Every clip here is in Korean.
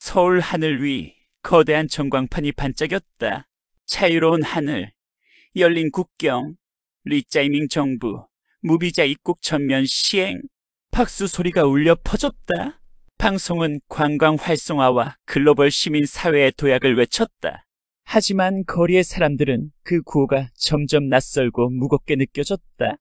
서울 하늘 위 거대한 전광판이 반짝였다. 자유로운 하늘, 열린 국경, 리짜이밍 정부, 무비자 입국 전면 시행. 박수 소리가 울려 퍼졌다. 방송은 관광 활성화와 글로벌 시민 사회의 도약을 외쳤다. 하지만 거리의 사람들은 그 구호가 점점 낯설고 무겁게 느껴졌다.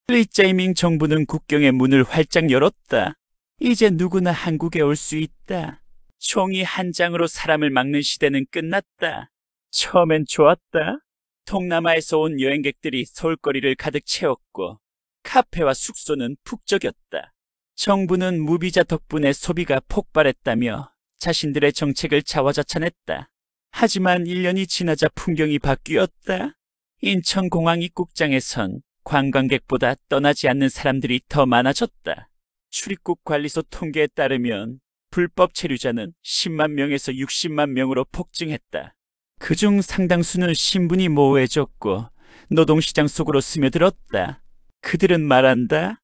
리짜이밍 정부는 국경의 문을 활짝 열었다. 이제 누구나 한국에 올 수 있다. 총이 한 장으로 사람을 막는 시대는 끝났다. 처음엔 좋았다. 동남아에서 온 여행객들이 서울거리를 가득 채웠고 카페와 숙소는 북적였다. 정부는 무비자 덕분에 소비가 폭발했다며 자신들의 정책을 자화자찬했다. 하지만 1년이 지나자 풍경이 바뀌었다. 인천공항 입국장에선 관광객보다 떠나지 않는 사람들이 더 많아졌다. 출입국 관리소 통계에 따르면 불법 체류자는 10만 명에서 60만 명으로 폭증했다. 그중 상당수는 신분이 모호해졌고 노동시장 속으로 스며들었다. 그들은 말한다.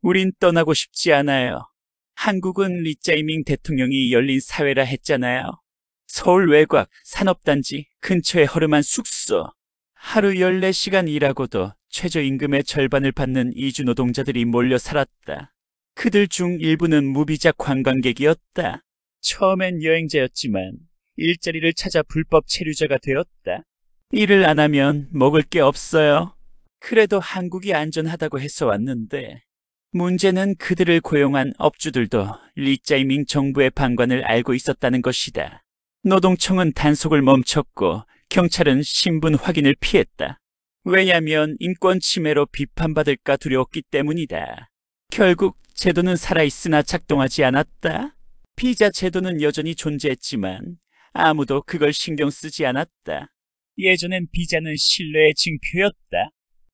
우린 떠나고 싶지 않아요. 한국은 리짜이밍 대통령이 열린 사회라 했잖아요. 서울 외곽, 산업단지, 근처에 허름한 숙소. 하루 14시간 일하고도 최저임금의 절반을 받는 이주 노동자들이 몰려 살았다. 그들 중 일부는 무비자 관광객이었다. 처음엔 여행자였지만 일자리를 찾아 불법 체류자가 되었다. 일을 안 하면 먹을 게 없어요. 그래도 한국이 안전하다고 해서 왔는데 문제는 그들을 고용한 업주들도 리짜이밍 정부의 방관을 알고 있었다는 것이다. 노동청은 단속을 멈췄고 경찰은 신분 확인을 피했다. 왜냐하면 인권 침해로 비판받을까 두려웠기 때문이다. 결국 제도는 살아있으나 작동하지 않았다. 비자 제도는 여전히 존재했지만 아무도 그걸 신경 쓰지 않았다. 예전엔 비자는 신뢰의 징표였다.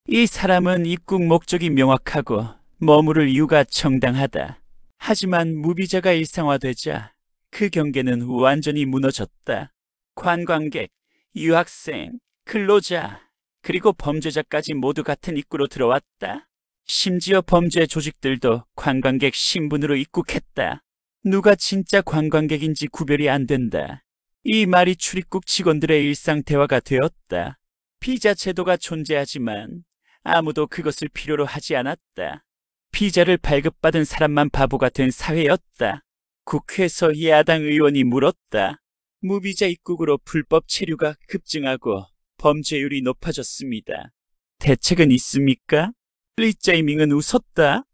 이 사람은 입국 목적이 명확하고 머무를 이유가 정당하다. 하지만 무비자가 일상화되자 그 경계는 완전히 무너졌다. 관광객, 유학생, 근로자, 그리고 범죄자까지 모두 같은 입구로 들어왔다. 심지어 범죄 조직들도 관광객 신분으로 입국했다. 누가 진짜 관광객인지 구별이 안 된다. 이 말이 출입국 직원들의 일상 대화가 되었다. 비자 제도가 존재하지만 아무도 그것을 필요로 하지 않았다. 비자를 발급받은 사람만 바보가 된 사회였다. 국회에서 야당 의원이 물었다. 무비자 입국으로 불법 체류가 급증하고 범죄율이 높아졌습니다. 대책은 있습니까? 리짜이밍은 웃었다.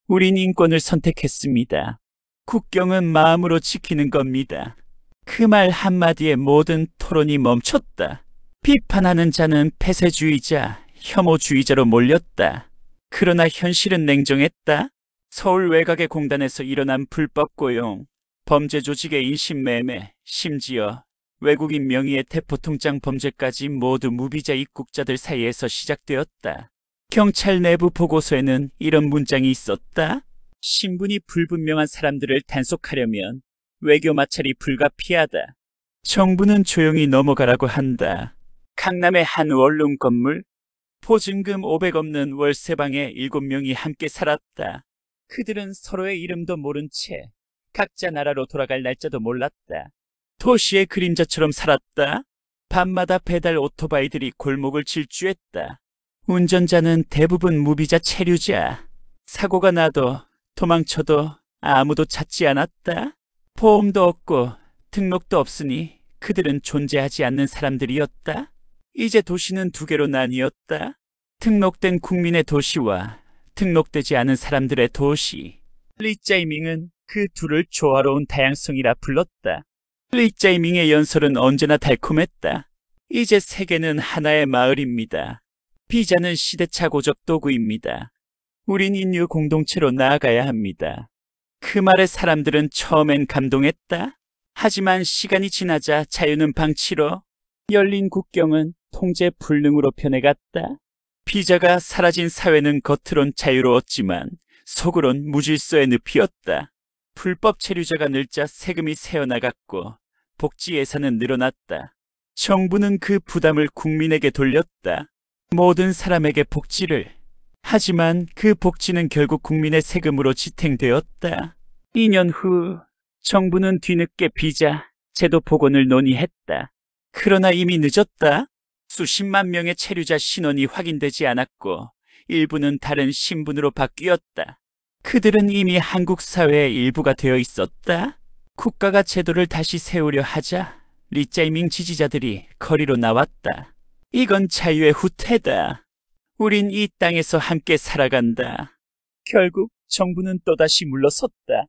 우린 인권을 선택했습니다. 국경은 마음으로 지키는 겁니다. 그 말 한마디에 모든 토론이 멈췄다. 비판하는 자는 폐쇄주의자, 혐오주의자로 몰렸다. 그러나 현실은 냉정했다. 서울 외곽의 공단에서 일어난 불법 고용, 범죄 조직의 인신매매, 심지어 외국인 명의의 대포통장 범죄까지 모두 무비자 입국자들 사이에서 시작되었다. 경찰 내부 보고서에는 이런 문장이 있었다. 신분이 불분명한 사람들을 단속하려면 외교 마찰이 불가피하다. 정부는 조용히 넘어가라고 한다. 강남의 한 원룸 건물, 보증금 500 없는 월세방에 7명이 함께 살았다. 그들은 서로의 이름도 모른 채 각자 나라로 돌아갈 날짜도 몰랐다. 도시의 그림자처럼 살았다. 밤마다 배달 오토바이들이 골목을 질주했다. 운전자는 대부분 무비자 체류자. 사고가 나도 도망쳐도 아무도 찾지 않았다. 보험도 없고 등록도 없으니 그들은 존재하지 않는 사람들이었다. 이제 도시는 두 개로 나뉘었다. 등록된 국민의 도시와 등록되지 않은 사람들의 도시. 리짜이밍은 그 둘을 조화로운 다양성이라 불렀다. 리짜이밍의 연설은 언제나 달콤했다. 이제 세계는 하나의 마을입니다. 비자는 시대착오적 도구입니다. 우린 인류 공동체로 나아가야 합니다. 그 말에 사람들은 처음엔 감동했다. 하지만 시간이 지나자 자유는 방치로, 열린 국경은 통제 불능으로 변해갔다. 비자가 사라진 사회는 겉으론 자유로웠지만 속으론 무질서의 늪이었다. 불법 체류자가 늘자 세금이 새어나갔고 복지 예산은 늘어났다. 정부는 그 부담을 국민에게 돌렸다. 모든 사람에게 복지를. 하지만 그 복지는 결국 국민의 세금으로 지탱되었다. 2년 후 정부는 뒤늦게 비자, 제도 복원을 논의했다. 그러나 이미 늦었다. 수십만 명의 체류자 신원이 확인되지 않았고 일부는 다른 신분으로 바뀌었다. 그들은 이미 한국 사회의 일부가 되어 있었다. 국가가 제도를 다시 세우려 하자 리짜이밍 지지자들이 거리로 나왔다. 이건 자유의 후퇴다. 우린 이 땅에서 함께 살아간다. 결국 정부는 또다시 물러섰다.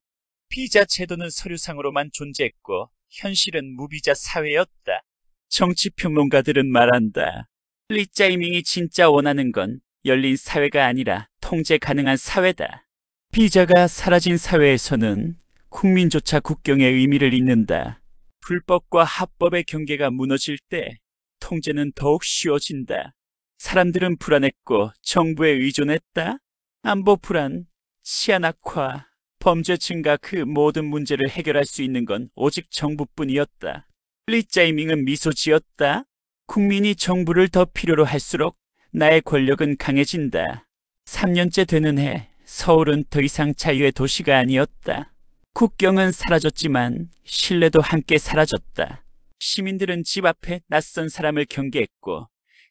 비자 제도는 서류상으로만 존재했고 현실은 무비자 사회였다. 정치평론가들은 말한다. 리짜이밍이 진짜 원하는 건 열린 사회가 아니라 통제 가능한 사회다. 비자가 사라진 사회에서는 국민조차 국경의 의미를 잊는다. 불법과 합법의 경계가 무너질 때 통제는 더욱 쉬워진다. 사람들은 불안했고 정부에 의존했다. 안보 불안, 치안 악화, 범죄 증가 그 모든 문제를 해결할 수 있는 건 오직 정부뿐이었다. 리짜이밍은 미소 지었다. 국민이 정부를 더 필요로 할수록 나의 권력은 강해진다. 3년째 되는 해 서울은 더 이상 자유의 도시가 아니었다. 국경은 사라졌지만 신뢰도 함께 사라졌다. 시민들은 집 앞에 낯선 사람을 경계했고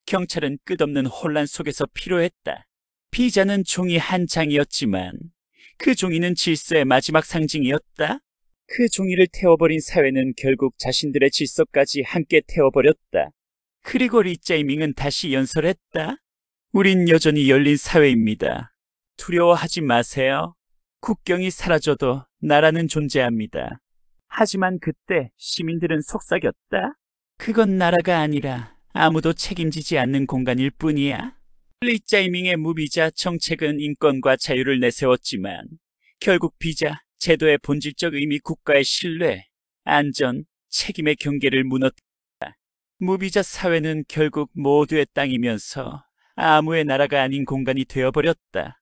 경찰은 끝없는 혼란 속에서 피로했다. 비자는 종이 한 장이었지만 그 종이는 질서의 마지막 상징이었다. 그 종이를 태워버린 사회는 결국 자신들의 질서까지 함께 태워버렸다. 그리고 리짜이밍은 다시 연설했다. 우린 여전히 열린 사회입니다. 두려워하지 마세요. 국경이 사라져도 나라는 존재합니다. 하지만 그때 시민들은 속삭였다. 그건 나라가 아니라 아무도 책임지지 않는 공간일 뿐이야. 리짜이밍의 무비자 정책은 인권과 자유를 내세웠지만 결국 비자 제도의 본질적 의미 국가의 신뢰, 안전, 책임의 경계를 무너뜨렸다. 무비자 사회는 결국 모두의 땅이면서 아무의 나라가 아닌 공간이 되어버렸다.